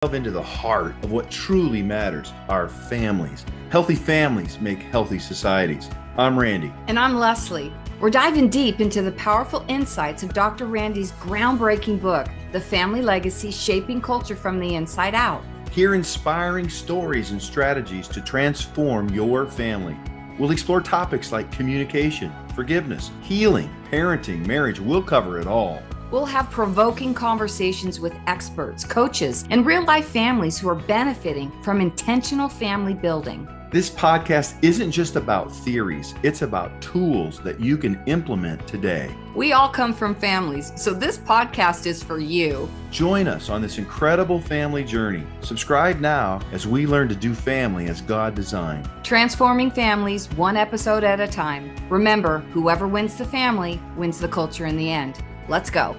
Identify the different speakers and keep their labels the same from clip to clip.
Speaker 1: into the heart of what truly matters, our families. Healthy families make healthy societies. I'm Randy.
Speaker 2: And I'm Leslie. We're diving deep into the powerful insights of Dr. Randy's groundbreaking book, The Family Legacy: Shaping Culture from the Inside Out.
Speaker 1: Hear inspiring stories and strategies to transform your family. We'll explore topics like communication, forgiveness, healing, parenting, marriage. We'll cover it all.
Speaker 2: We'll have provoking conversations with experts, coaches, and real-life families who are benefiting from intentional family building.
Speaker 1: This podcast isn't just about theories, it's about tools that you can implement today.
Speaker 2: We all come from families, so this podcast is for you.
Speaker 1: Join us on this incredible family journey. Subscribe now as we learn to do family as God designed.
Speaker 2: Transforming families one episode at a time. Remember, whoever wins the family wins the culture in the end. Let's go.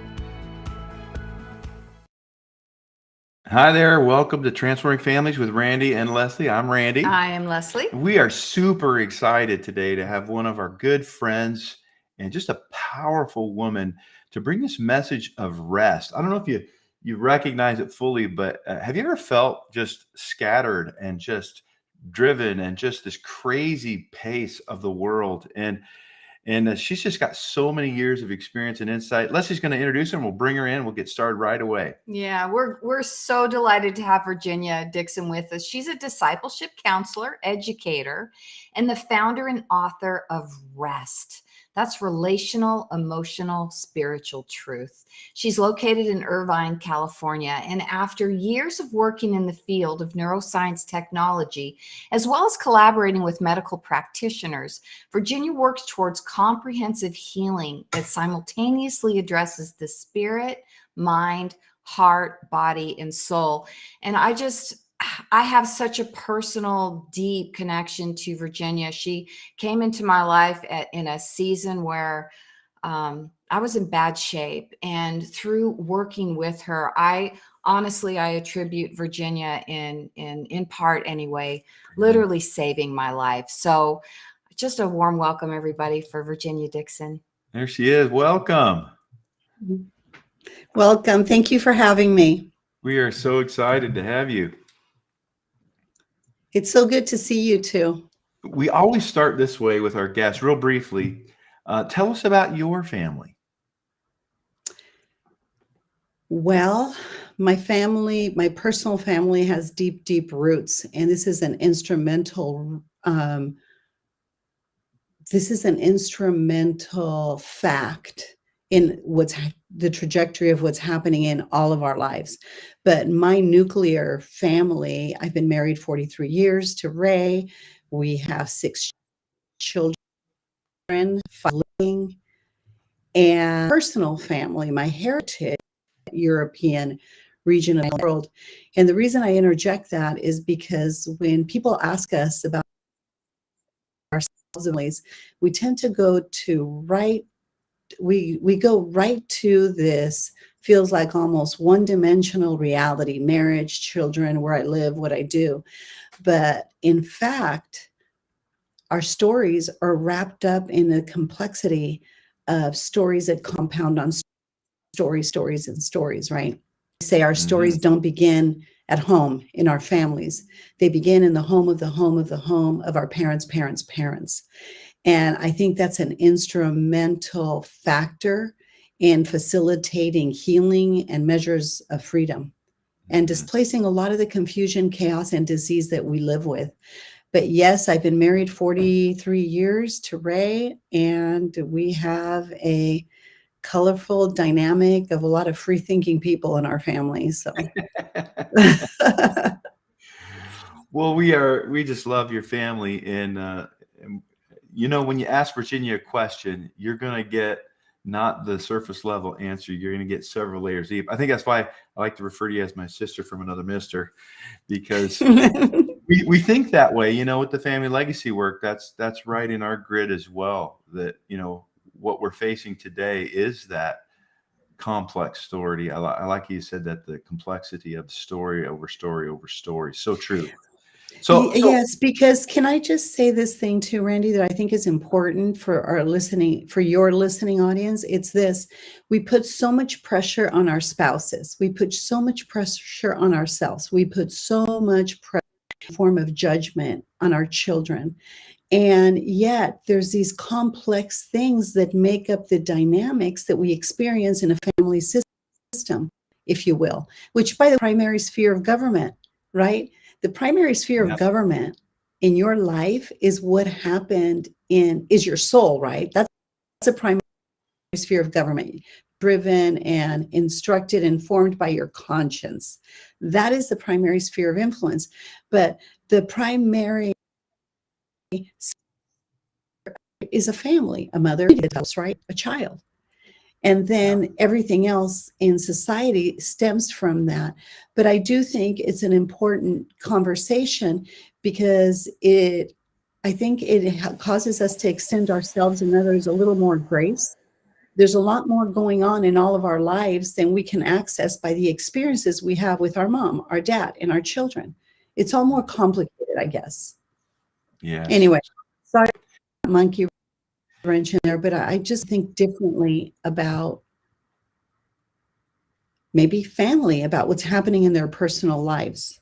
Speaker 1: Hi there. Welcome to Transforming Families with Randy and Leslie. I'm Randy.
Speaker 2: I am Leslie.
Speaker 1: We are super excited today to have one of our good friends and just a powerful woman to bring this message of rest. I don't know if you recognize it fully, but have you ever felt just scattered and just driven and just this crazy pace of the world? And she's just got so many years of experience and insight. Leslie's going to introduce her and we'll bring her in. We'll get started right away.
Speaker 2: Yeah, we're so delighted to have Virginia Dixon with us. She's a discipleship counselor, educator, and the founder and author of R.E.S.T. That's Relational, Emotional, Spiritual Truth. She's located in Irvine, California. And after years of working in the field of neuroscience technology, as well as collaborating with medical practitioners, Virginia works towards comprehensive healing that simultaneously addresses the spirit, mind, heart, body, and soul. And I have such a personal, deep connection to Virginia. She came into my life in a season where I was in bad shape. And through working with her, I attribute Virginia in part anyway, literally saving my life. So just a warm welcome, everybody, for Virginia Dixon.
Speaker 1: There she is. Welcome.
Speaker 3: Welcome. Thank you for having me.
Speaker 1: We are so excited to have you.
Speaker 3: It's so good to see you too.
Speaker 1: We always start this way with our guests. Real briefly, tell us about your family.
Speaker 3: Well, my personal family has deep, deep roots, and this is an instrumental fact in the trajectory of what's happening in all of our lives. But my nuclear family, I've been married 43 years to Ray. We have 6 children, 5 living, and personal family, my heritage, European region of the world. And the reason I interject that is because when people ask us about ourselves, we tend to go to we go right to this feels like almost one-dimensional reality, marriage, children, where I live, what I do. But in fact, our stories are wrapped up in the complexity of stories that compound on stories, and stories, right? I say our stories don't begin at home in our families. They begin in the home of the home of the home of our parents' parents' parents. And I think that's an instrumental factor in facilitating healing and measures of freedom and displacing a lot of the confusion, chaos, and disease that we live with. But yes, I've been married 43 years to Ray, and we have a colorful dynamic of a lot of free-thinking people in our family. So,
Speaker 1: well, we just love your family, and you know, when you ask Virginia a question, you're going to get not the surface level answer. You're going to get several layers deep. I think that's why I like to refer to you as my sister from another mister, because we think that way, you know, with the family legacy work. That's right in our grid as well, that, you know, what we're facing today is that complex story. I like you said that, the complexity of story over story over story. So true.
Speaker 3: Yes, because can I just say this thing too, Randy, that I think is important for your listening audience? It's this: we put so much pressure on our spouses, we put so much pressure on ourselves, we put so much pressure in the form of judgment on our children. And yet there's these complex things that make up the dynamics that we experience in a family system, if you will, which by the primary sphere of government, right? The primary sphere of government in your life is what happened is your soul, right? That's a primary sphere of government, driven and instructed and formed by your conscience. That is the primary sphere of influence. But the primary is a family, a mother, right? A child. And then everything else in society stems from that. But I do think it's an important conversation because I think it causes us to extend ourselves and others a little more grace. There's a lot more going on in all of our lives than we can access by the experiences we have with our mom, our dad, and our children. It's all more complicated, I guess.
Speaker 1: Yes.
Speaker 3: Anyway, sorry, monkey wrench in there, but I just think differently about maybe family, about what's happening in their personal lives.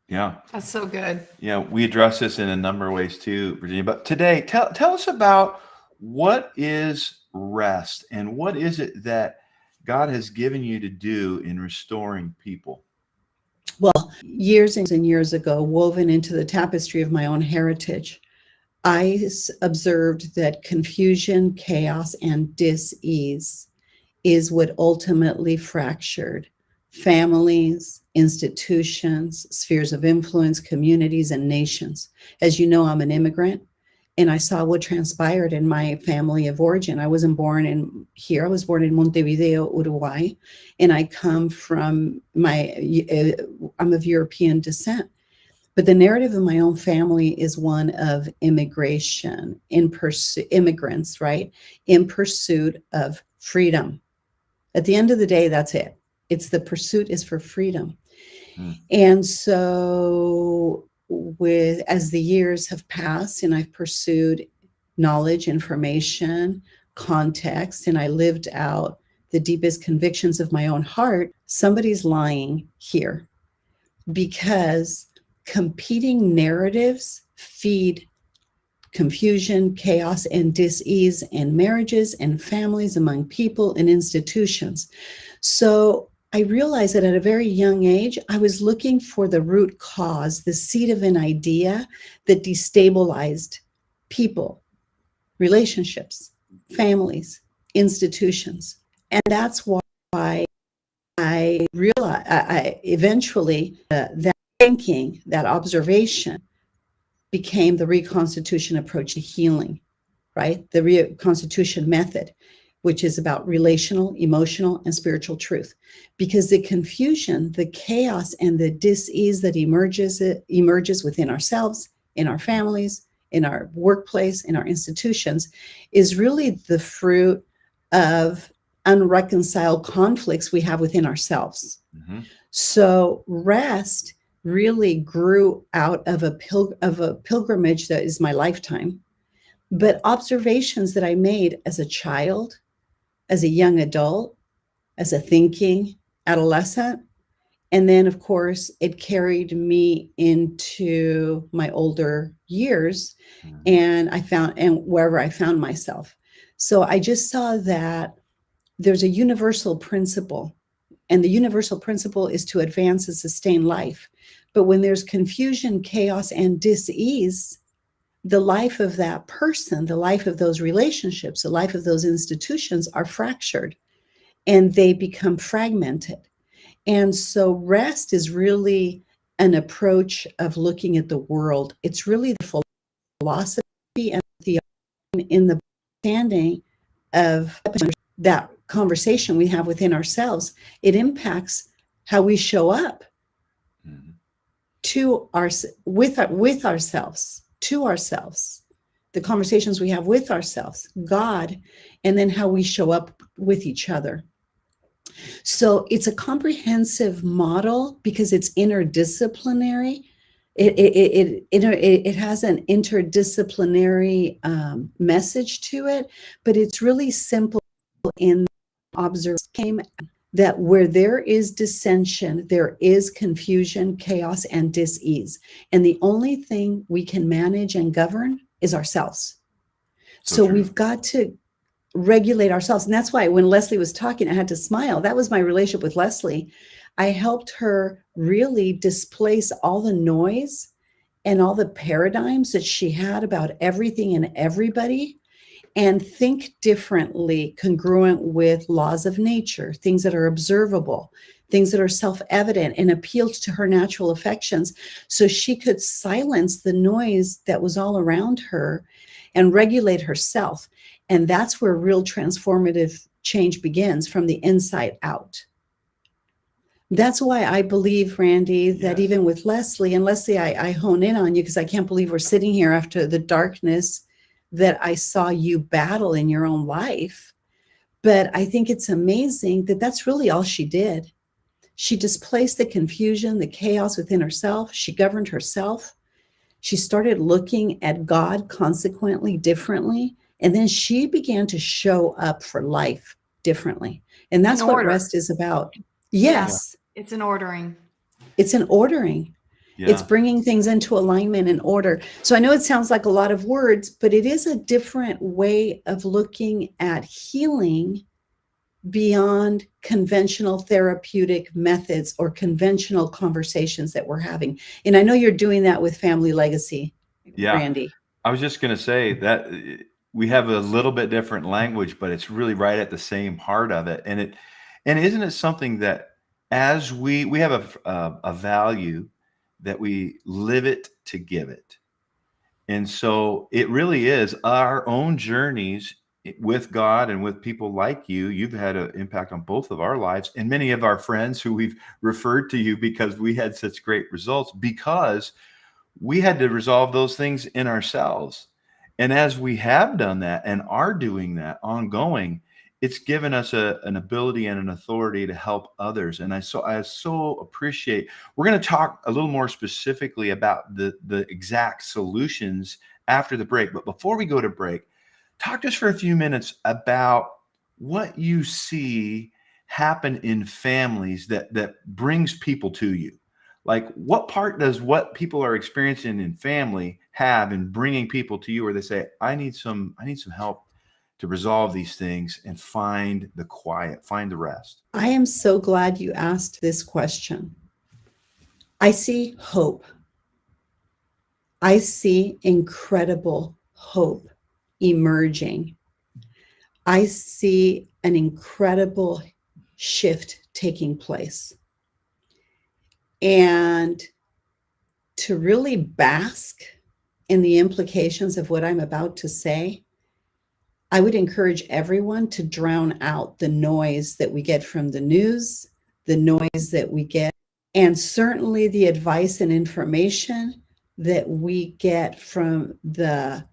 Speaker 1: Yeah.
Speaker 2: That's so good.
Speaker 1: Yeah, we address this in a number of ways too, Virginia. But today, tell us about what is rest and what is it that God has given you to do in restoring people?
Speaker 3: Well, years and years ago, woven into the tapestry of my own heritage, I observed that confusion, chaos, and dis-ease is what ultimately fractured families, institutions, spheres of influence, communities, and nations. As you know, I'm an immigrant, and I saw what transpired in my family of origin. I wasn't born here. I was born in Montevideo, Uruguay, and I come from I'm of European descent. But the narrative of my own family is one of immigration, immigrants, right? In pursuit of freedom. At the end of the day, that's it. It's the pursuit is for freedom. And so as the years have passed and I've pursued knowledge, information, context, and I lived out the deepest convictions of my own heart, somebody's lying here because competing narratives feed confusion, chaos, and dis-ease in marriages and families, among people and institutions. So I realized that at a very young age, I was looking for the root cause, the seed of an idea that destabilized people, relationships, families, institutions. And that's why I realized, eventually, that thinking, that observation became the reconstitution approach to healing, right? The reconstitution method, which is about relational, emotional, and spiritual truth. Because the confusion, the chaos, and the dis-ease that emerges within ourselves, in our families, in our workplace, in our institutions, is really the fruit of unreconciled conflicts we have within ourselves. Mm-hmm. So rest really grew out of a pilgrimage that is my lifetime, but observations that I made as a child, as a young adult, as a thinking adolescent. And then, of course, it carried me into my older years, and wherever I found myself. So I just saw that there's a universal principle, and the universal principle is to advance and sustain life. But when there's confusion, chaos, and dis-ease, the life of that person, the life of those relationships, the life of those institutions are fractured and they become fragmented. And so rest is really an approach of looking at the world. It's really the philosophy and the in the understanding of that conversation we have within ourselves. It impacts how we show up with ourselves, to ourselves, the conversations we have with ourselves, God, and then how we show up with each other. So it's a comprehensive model because it's interdisciplinary. It has an interdisciplinary message to it, but it's really simple in observation that where there is dissension, there is confusion, chaos, and dis-ease. And the only thing we can manage and govern is ourselves. So we've got to regulate ourselves. And that's why when Leslie was talking, I had to smile. That was my relationship with Leslie. I helped her really displace all the noise and all the paradigms that she had about everything and everybody, and think differently, congruent with laws of nature, things that are observable, things that are self-evident, and appealed to her natural affections, so she could silence the noise that was all around her and regulate herself. And that's where real transformative change begins, from the inside out. That's why I believe, Randy, that even with Leslie, and Leslie, I hone in on you because I can't believe we're sitting here after the darkness that I saw you battle in your own life. But I think it's amazing that that's really all she did. She displaced the confusion, the chaos within herself. She governed herself. She started looking at God consequently differently. And then she began to show up for life differently. And that's what R.E.S.T is about. Yes.
Speaker 2: Yeah. It's an ordering.
Speaker 3: It's an ordering. Yeah. It's bringing things into alignment and order. So I know it sounds like a lot of words, but it is a different way of looking at healing beyond conventional therapeutic methods or conventional conversations that we're having. And I know you're doing that with Family Legacy, Randy.
Speaker 1: I was just going to say that we have a little bit different language, but it's really right at the same heart of it. And isn't it something that as we have a value that we live it to give it. And so it really is our own journeys with God and with people like you. You've had an impact on both of our lives and many of our friends who we've referred to you because we had such great results, because we had to resolve those things in ourselves. And as we have done that and are doing that ongoing, it's given us an ability and an authority to help others. And I so appreciate, we're going to talk a little more specifically about the exact solutions after the break. But before we go to break, talk to us for a few minutes about what you see happen in families that brings people to you. Like, what part does what people are experiencing in family have in bringing people to you, where they say, I need some help to resolve these things and find the quiet, find the rest?
Speaker 3: I am so glad you asked this question. I see hope. I see incredible hope emerging. I see an incredible shift taking place. And to really bask in the implications of what I'm about to say, I would encourage everyone to drown out the noise that we get from the news, the noise that we get, and certainly the advice and information that we get from the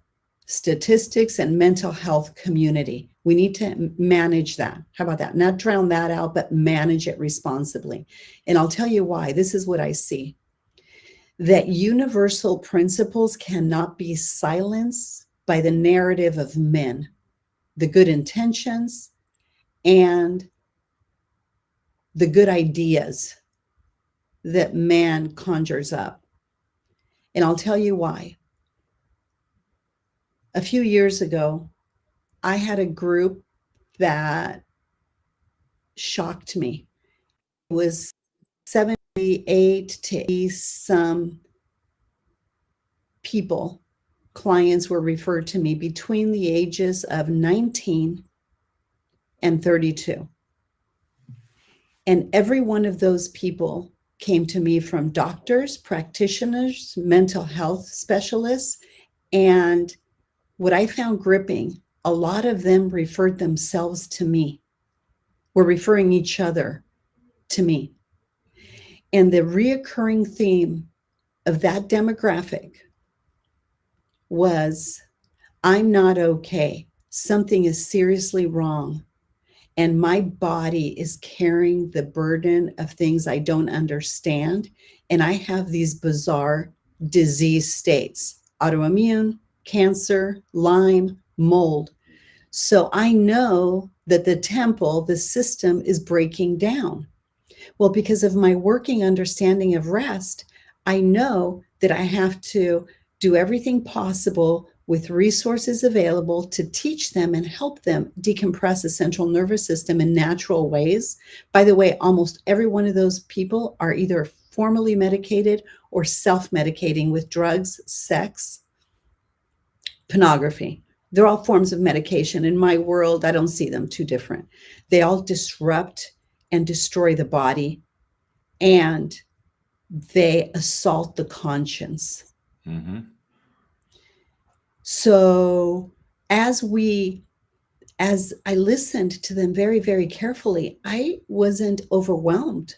Speaker 3: statistics and mental health community. We need to manage that. How about that? Not drown that out, but manage it responsibly. And I'll tell you why. This is what I see. That universal principles cannot be silenced by the narrative of men, the good intentions, and the good ideas that man conjures up. And I'll tell you why. A few years ago, I had a group that shocked me. It was 78 to 80 some people, clients were referred to me between the ages of 19 and 32. And every one of those people came to me from doctors, practitioners, mental health specialists. And what I found gripping, a lot of them referred themselves to me, were referring each other to me. And the reoccurring theme of that demographic was, I'm not okay. Something is seriously wrong. And my body is carrying the burden of things I don't understand. And I have these bizarre disease states, autoimmune, cancer, Lyme, mold. So I know that the temple, the system is breaking down. Well, because of my working understanding of rest, I know that I have to do everything possible with resources available to teach them and help them decompress the central nervous system in natural ways. By the way, almost every one of those people are either formally medicated or self-medicating with drugs, sex, pornography. They're all forms of medication. In my world, I don't see them too different. They all disrupt and destroy the body, and they assault the conscience.
Speaker 1: Mm-hmm.
Speaker 3: So as I listened to them very, very carefully, I wasn't overwhelmed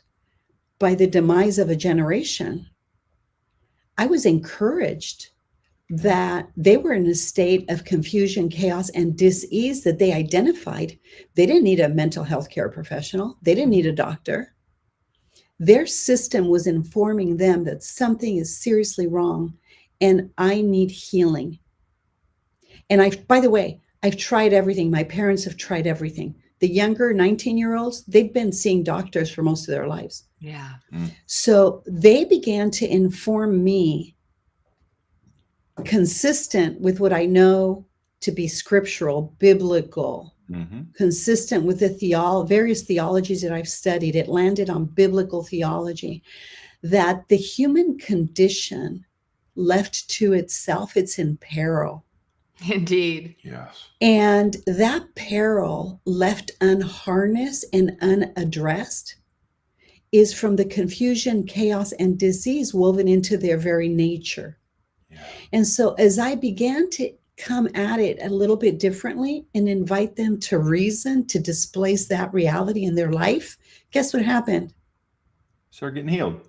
Speaker 3: by the demise of a generation. I was encouraged that they were in a state of confusion, chaos, and dis-ease that they identified. They didn't need a mental health care professional. They didn't need a doctor. Their system was informing them that something is seriously wrong and I need healing. And by the way, I've tried everything. My parents have tried everything. The younger 19-year-olds, they've been seeing doctors for most of their lives.
Speaker 2: Yeah.
Speaker 3: So they began to inform me, consistent with what I know to be scriptural, biblical, consistent with the various theologies that I've studied. It landed on biblical theology, that the human condition left to itself, it's in peril.
Speaker 2: Indeed.
Speaker 1: Yes.
Speaker 3: And that peril left unharnessed and unaddressed is from the confusion, chaos, and disease woven into their very nature. Yeah. And so as I began to come at it a little bit differently and invite them to reason, to displace that reality in their life, guess what happened?
Speaker 1: Start getting healed.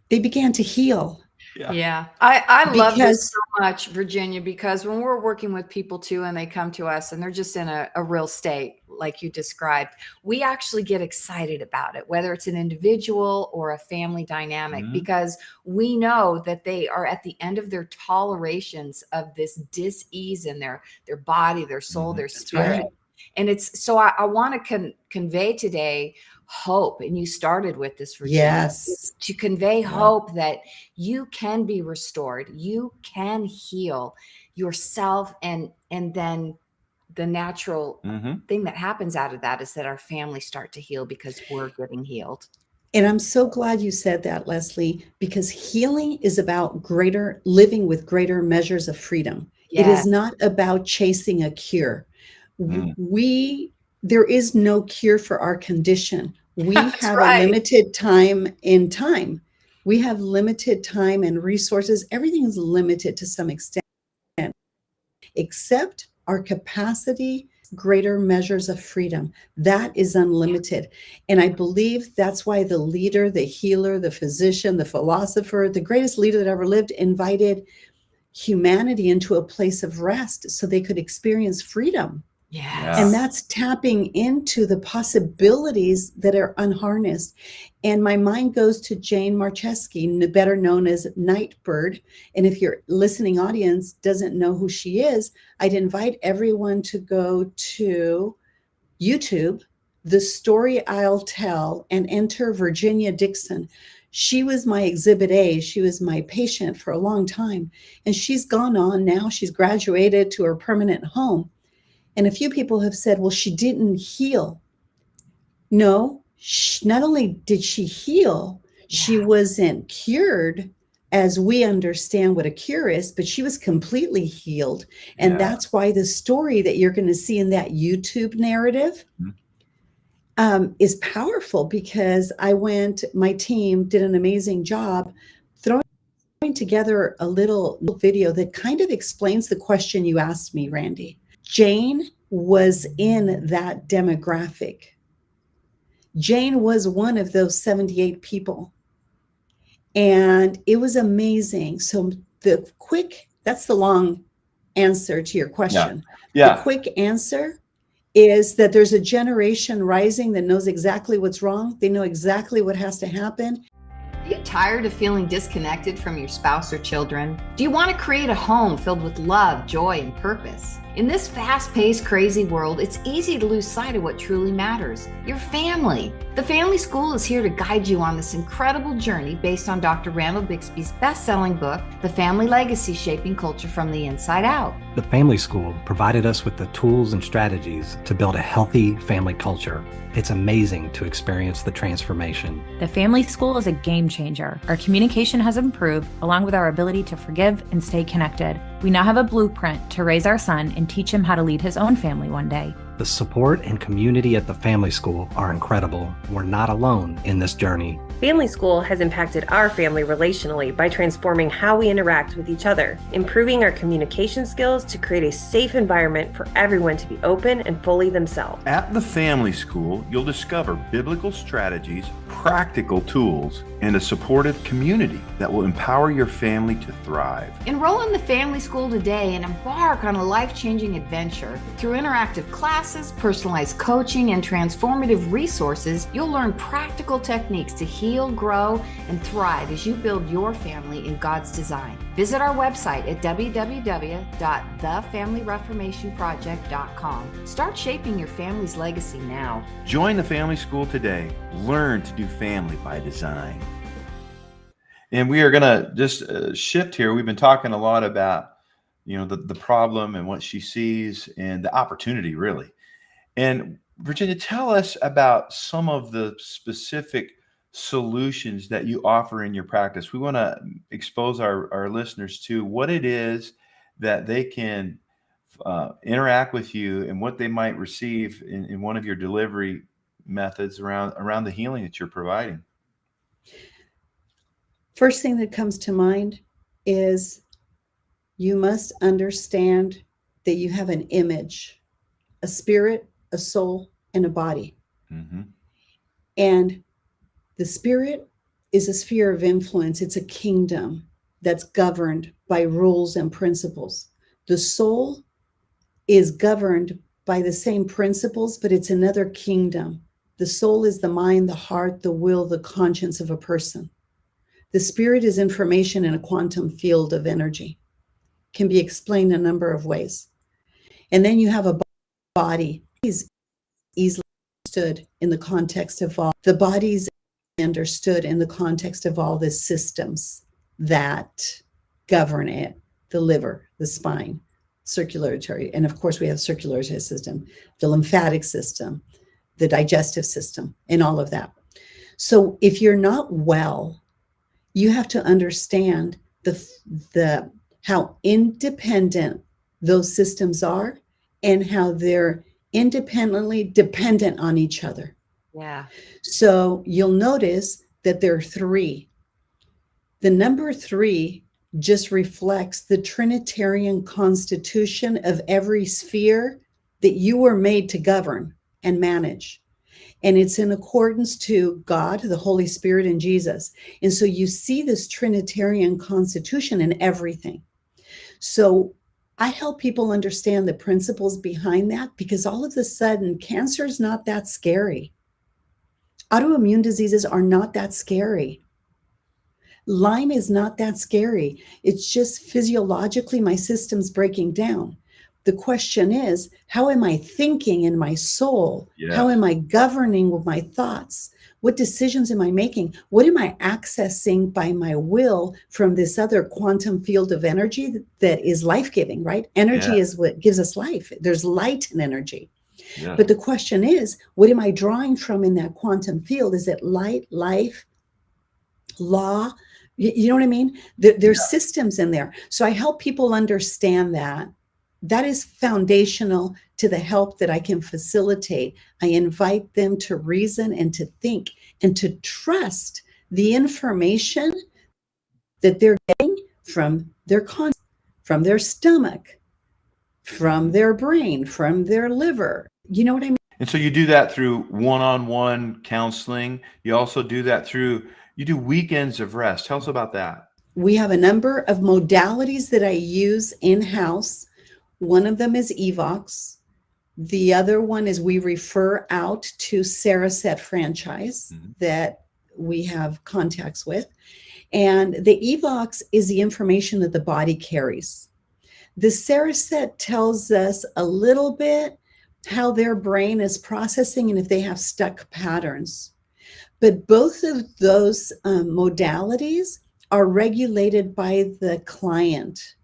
Speaker 3: They began to heal.
Speaker 2: Yeah. I love this so much, Virginia, because when we're working with people too, and they come to us and they're just in a real state, like you described, we actually get excited about it, whether it's an individual or a family dynamic, because we know that they are at the end of their tolerations of this dis-ease in their body, their soul, their spirit. Right. And it's, so I want to convey today hope. And you started with this, Virginia.
Speaker 3: Yes.
Speaker 2: To convey hope that you can be restored. You can heal yourself. And then the natural thing that happens out of that is that our families start to heal because we're getting healed.
Speaker 3: And I'm so glad you said that, Leslie, because healing is about living with greater measures of freedom. Yes. It is not about chasing a cure. There is no cure for our condition. We have a limited time in time. We have limited time and resources. Everything is limited to some extent, except our capacity, greater measures of freedom. That is unlimited. And I believe that's why the leader, the healer, the physician, the philosopher, the greatest leader that ever lived invited humanity into a place of rest so they could experience freedom.
Speaker 2: Yes.
Speaker 3: And that's tapping into the possibilities that are unharnessed. And my mind goes to Jane Marcheski, better known as Nightbird. And if your listening audience doesn't know who she is, I'd invite everyone to go to YouTube, The Story I'll Tell, and enter Virginia Dixon. She was my exhibit A. She was my patient for a long time. And she's gone on now. She's graduated to her permanent home. And a few people have said, well, she didn't heal. No, not only did she heal, she wasn't cured as we understand what a cure is, but she was completely healed. And that's why the story that you're going to see in that YouTube narrative is powerful, because my team did an amazing job throwing together a little video that kind of explains the question you asked me, Randy. Jane was in that demographic. Jane was one of those 78 people. And it was amazing. So that's the long answer to your question. Yeah. The quick answer is that there's a generation rising that knows exactly what's wrong. They know exactly what has to happen.
Speaker 2: You tired of feeling disconnected from your spouse or children? Do you want to create a home filled with love, joy, and purpose? In this fast-paced, crazy world, it's easy to lose sight of what truly matters: your family. The Family School is here to guide you on this incredible journey based on Dr. Randall Bixby's best-selling book, The Family Legacy: Shaping Culture from the Inside Out.
Speaker 4: The Family School provided us with the tools and strategies to build a healthy family culture. It's amazing to experience the transformation.
Speaker 5: The Family School is a game changer. Our communication has improved, along with our ability to forgive and stay connected. We now have a blueprint to raise our son and teach him how to lead his own family one day.
Speaker 4: The support and community at the Family School are incredible. We're not alone in this journey.
Speaker 6: Family School has impacted our family relationally by transforming how we interact with each other, improving our communication skills to create a safe environment for everyone to be open and fully themselves.
Speaker 1: At the Family School, you'll discover biblical strategies, practical tools, and a supportive community that will empower your family to thrive.
Speaker 2: Enroll in the Family School today and embark on a life-changing adventure. Through interactive classes, personalized coaching, and transformative resources, you'll learn practical techniques to heal, grow, and thrive as you build your family in God's design. Visit our website at www.thefamilyreformationproject.com. Start shaping your family's legacy now.
Speaker 1: Join the Family School today. Learn to do family by design. And we are going to just shift here. We've been talking a lot about, the problem and what she sees and the opportunity, really. And Virginia, tell us about some of the specific solutions that you offer in your practice. We want to expose our listeners to what it is that they can interact with you and what they might receive in one of your delivery methods around the healing that you're providing.
Speaker 3: First thing that comes to mind is you must understand that you have an image, a spirit, a soul, and a body.
Speaker 1: Mm-hmm.
Speaker 3: And the spirit is a sphere of influence. It's a kingdom that's governed by rules and principles. The soul is governed by the same principles, but it's another kingdom. The soul is the mind, the heart, the will, the conscience of a person. The spirit is information in a quantum field of energy. Can be explained a number of ways. And then you have a body. Is easily understood in the context of all. The body's understood in the context of all the systems that govern it: the liver, the spine, circulatory, and of course we have circulatory system, the lymphatic system, the digestive system, and all of that. So if you're not well, you have to understand the how independent those systems are and how they're independently dependent on each other.
Speaker 2: Yeah.
Speaker 3: So you'll notice that there are three. The number 3 just reflects the Trinitarian constitution of every sphere that you were made to govern and manage. And it's in accordance to God, the Holy Spirit, and Jesus. And so you see this Trinitarian constitution in everything. So I help people understand the principles behind that, because all of a sudden, cancer is not that scary. Autoimmune diseases are not that scary. Lyme is not that scary. It's just physiologically my system's breaking down. The question is, how am I thinking in my soul?
Speaker 1: Yes.
Speaker 3: How am I governing with my thoughts? What decisions am I making? What am I accessing by my will from this other quantum field of energy that is life-giving, right? Energy is what gives us life. There's light in energy.
Speaker 1: Yeah.
Speaker 3: But the question is, what am I drawing from in that quantum field? Is it light, life, law? You know what I mean? There's systems in there. So I help people understand that. That is foundational to the help that I can facilitate. I invite them to reason and to think and to trust the information that they're getting from their from their stomach, from their brain, from their liver. You know what I mean?
Speaker 1: And so you do that through one-on-one counseling. You also do that you do weekends of rest. Tell us about that.
Speaker 3: We have a number of modalities that I use in-house. One of them is Evox. The other one is we refer out to Sarah Set franchise that we have contacts with. And the EVOX is the information that the body carries. The Cereset tells us a little bit how their brain is processing and if they have stuck patterns. But both of those modalities are regulated by the client,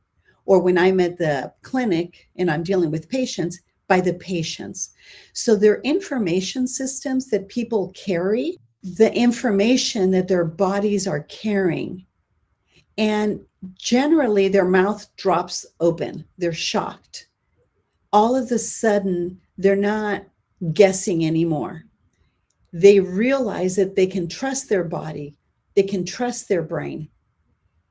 Speaker 3: or when I'm at the clinic and I'm dealing with patients, by the patients. So they're information systems that people carry, the information that their bodies are carrying. And generally their mouth drops open. They're shocked. All of a sudden, they're not guessing anymore. They realize that they can trust their body. They can trust their brain.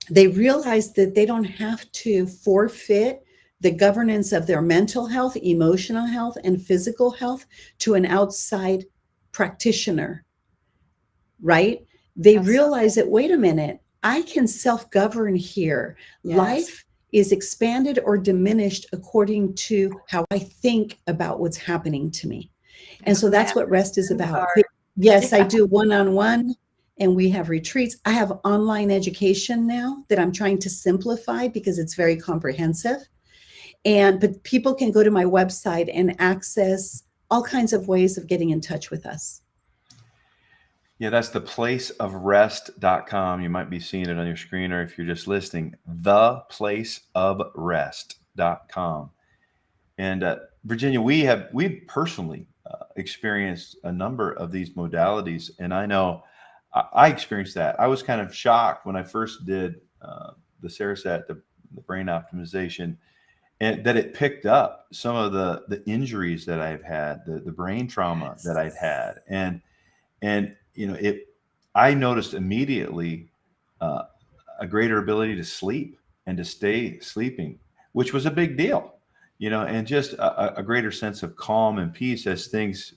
Speaker 3: They realize that they don't have to forfeit the governance of their mental health, emotional health, and physical health to an outside practitioner, right? They realize that, wait a minute, I can self-govern here.
Speaker 2: Yes.
Speaker 3: Life is expanded or diminished according to how I think about what's happening to me. And so that's what R.E.S.T is about. Yes, I do one-on-one, and we have retreats. I have online education now that I'm trying to simplify because it's very comprehensive. But people can go to my website and access all kinds of ways of getting in touch with us.
Speaker 1: Yeah, that's the placeofrest.com. You might be seeing it on your screen, or if you're just listening, theplaceofrest.com. And Virginia, we personally experienced a number of these modalities, and I know I experienced that. I was kind of shocked when I first did the Cereset, the brain optimization, and that it picked up some of the injuries that I've had, the brain trauma that I'd had, and you know, I noticed immediately a greater ability to sleep and to stay sleeping, which was a big deal, you know, and just a greater sense of calm and peace as things,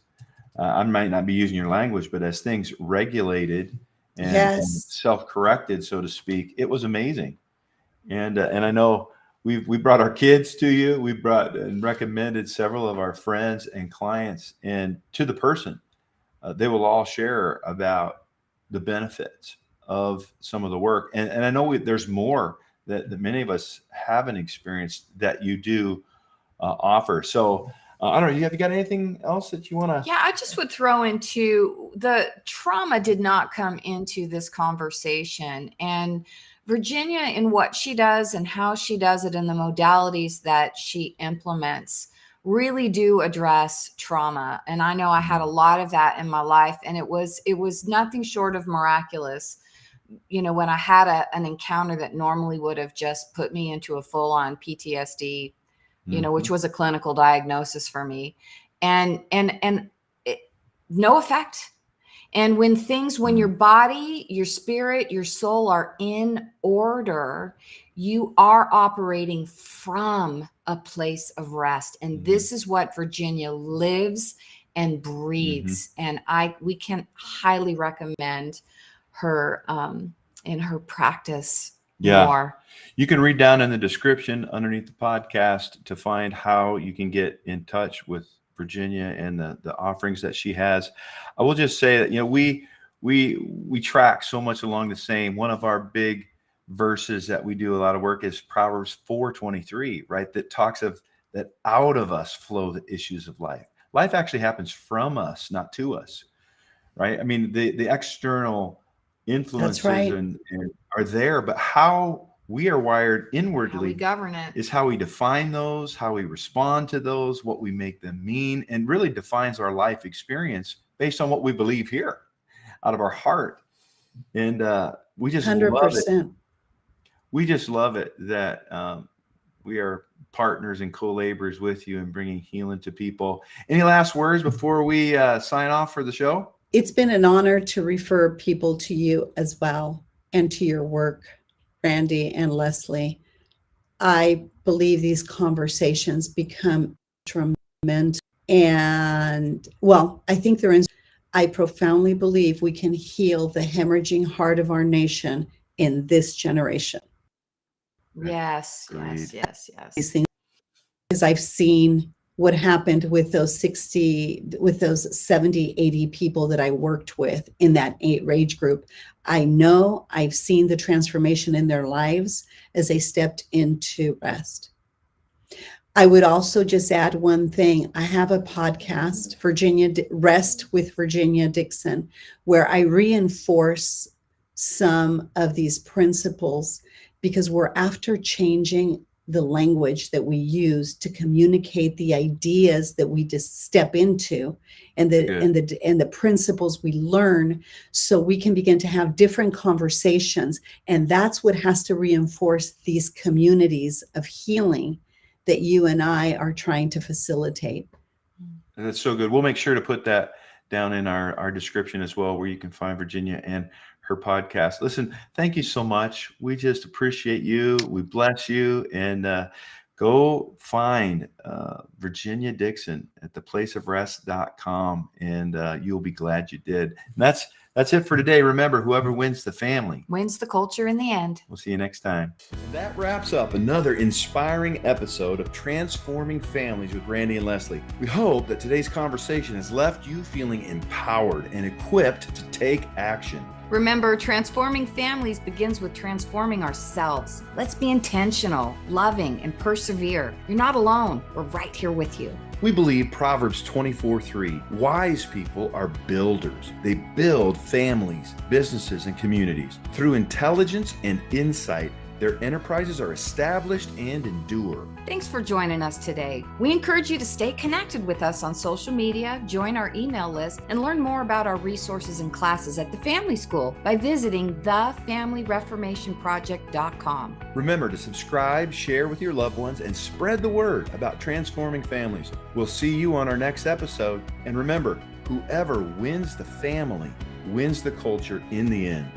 Speaker 1: I might not be using your language, but as things regulated and self-corrected, so to speak, it was amazing. And I know we brought our kids to you. We brought and recommended several of our friends and clients, and to the person, they will all share about the benefits of some of the work. And I know there's more that many of us haven't experienced that you do offer. So I don't know, have you got anything else that you want to?
Speaker 2: Yeah, I just would throw into the trauma did not come into this conversation. And Virginia, in what she does and how she does it and the modalities that she implements, really do address trauma. And I know I had a lot of that in my life, and it was nothing short of miraculous. You know, when I had an encounter that normally would have just put me into a full-on PTSD, you know, which was a clinical diagnosis for me, and it, no effect. And when your body, your spirit, your soul are in order, you are operating from a place of rest. And this is what Virginia lives and breathes. And we can highly recommend her in her practice more.
Speaker 1: You can read down in the description underneath the podcast to find how you can get in touch with Virginia and the offerings that she has. I will just say that, you know, we track so much along the same. One of our big verses that we do a lot of work is Proverbs 4:23, right? That talks of that out of us flow the issues of life. Life actually happens from us, not to us, right? I mean, the external influences and are there, but how we are wired inwardly,
Speaker 2: how we govern it,
Speaker 1: is how we define those, how we respond to those, what we make them mean, and really defines our life experience based on what we believe here out of our heart. And we just 100%. Love it. We just love it that we are partners and co-laborers with you in bringing healing to people. Any last words before we sign off for the show?
Speaker 3: It's been an honor to refer people to you as well, and to your work, Randy and Leslie. I believe these conversations become tremendous. And well, I think I profoundly believe we can heal the hemorrhaging heart of our nation in this generation.
Speaker 2: Yes.
Speaker 3: These things, as I've seen what happened with those 70, 80 people that I worked with in that age group. I know I've seen the transformation in their lives as they stepped into rest. I would also just add one thing. I have a podcast, R.E.S.T with Virginia Dixon, where I reinforce some of these principles because we're after changing the language that we use to communicate the ideas that we just step into and the principles we learn, so we can begin to have different conversations. And that's what has to reinforce these communities of healing that you and I are trying to facilitate.
Speaker 1: That's so good. We'll make sure to put that down in our description as well, where you can find Virginia and her podcast. Listen, thank you so much. We just appreciate you. We bless you. And go find Virginia Dixon at theplaceofrest.com, and you'll be glad you did. And that's it for today. Remember, whoever wins the family
Speaker 2: wins the culture in the end.
Speaker 1: We'll see you next time. And that wraps up another inspiring episode of Transforming Families with Randy and Leslie. We hope that today's conversation has left you feeling empowered and equipped to take action.
Speaker 2: Remember, transforming families begins with transforming ourselves. Let's be intentional, loving, and persevere. You're not alone. We're right here with you.
Speaker 1: We believe Proverbs 24:3. Wise people are builders. They build families, businesses, and communities. Through intelligence and insight, their enterprises are established and endure.
Speaker 2: Thanks for joining us today. We encourage you to stay connected with us on social media, join our email list, and learn more about our resources and classes at the Family School by visiting thefamilyreformationproject.com.
Speaker 1: Remember to subscribe, share with your loved ones, and spread the word about transforming families. We'll see you on our next episode. And remember, whoever wins the family wins the culture in the end.